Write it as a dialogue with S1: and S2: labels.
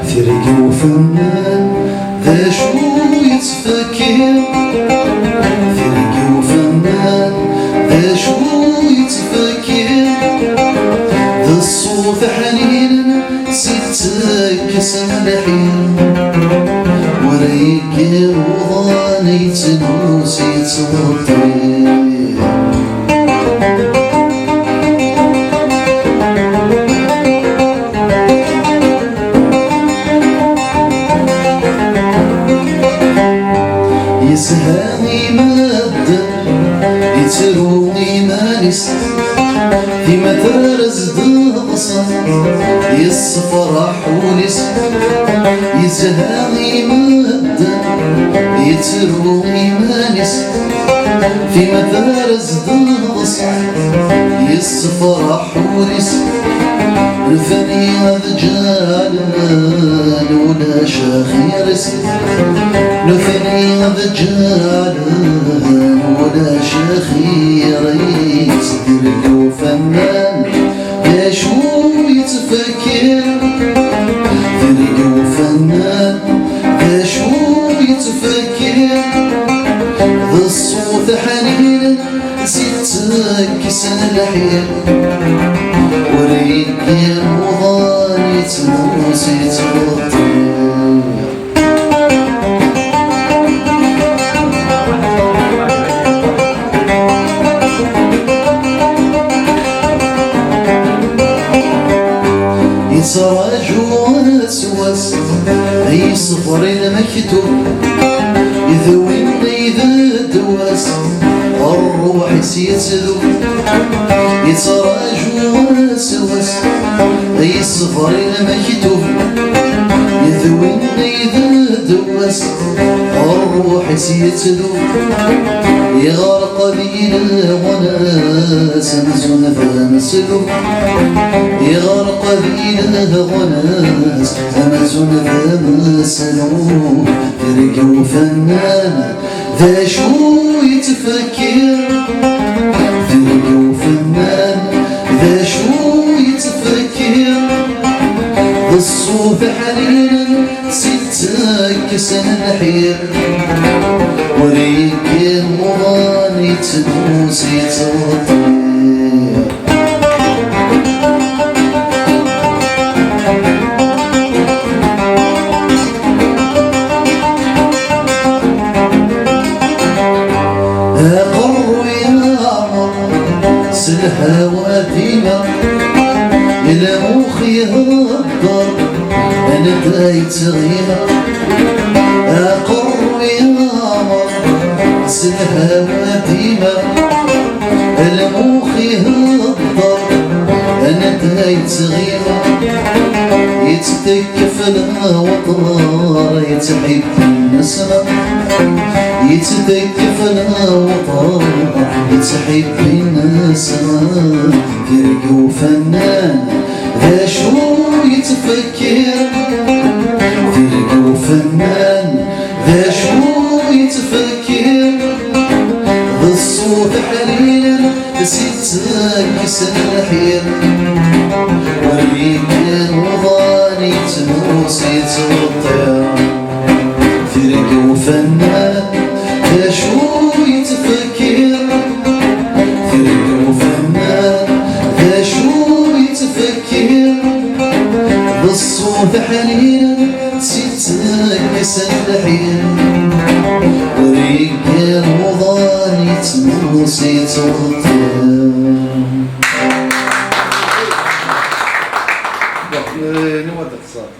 S1: فرقي وفنان ذا شو يتفكر، فرقي وفنان ذا شو يتفكر، ذا الصوت حنين ستك سملحين، وريك وضاني تنوسي تغطي. يسهاني مادة يتروي مانس في مدارس ضغصة يصفرح ونس. يسهاني مادة يتروي مانس في مدارس ضغصة يصفرح ونس. الفني رجال ولا شاخيرس، نفني رجال ولا شاخيرس. فرقي وفنان يا شو يتفكر، فرقي وفنان يا شو يتفكر، ذا الصوت حنين ستك سنلحين، وريك وضاني تنوسي تغطي. يتراج وسوس اي صفر المكتوب، يذويني ذا دواس الروح يتذوب. يتراج وسوس اي صفر المكتوب، يذويني ذا دواس الروح يتذوب. يغرق بينا وناس مزون فمسلوب، يغرق بينا وناس مزون فمسلوب. فرقي وفنان ذا شو يتفكر، فرقي وفنان ذا شو يتفكر، ذا الصوت حنين ستك سنحير، وريك وضاني تنوسي تغطي. أقر يا عمر سلها ديما، إلى مخي هالدار أنا دايت غيما. أقر يا عمر سلها ديما، إلى مخي هالدار أنا دايت غيما. يتدكف الوطار يتحب النسمة، يتدكف الوطار يتحب النسمة. فرقي وفنان ذا شو يتفكر، فرقي وفنان ذا شو يتفكر، ذا الصوت حنين ستك سنحير، وريك وضاني تنوسي تغطي. فرقي وفنان ذا شو يتفكر، فرقي وفنان ذا شو يتفكر، ذا الصوت حنين ستك سنحير، وريك وضاني تنوسي تغطي.
S2: نودك صار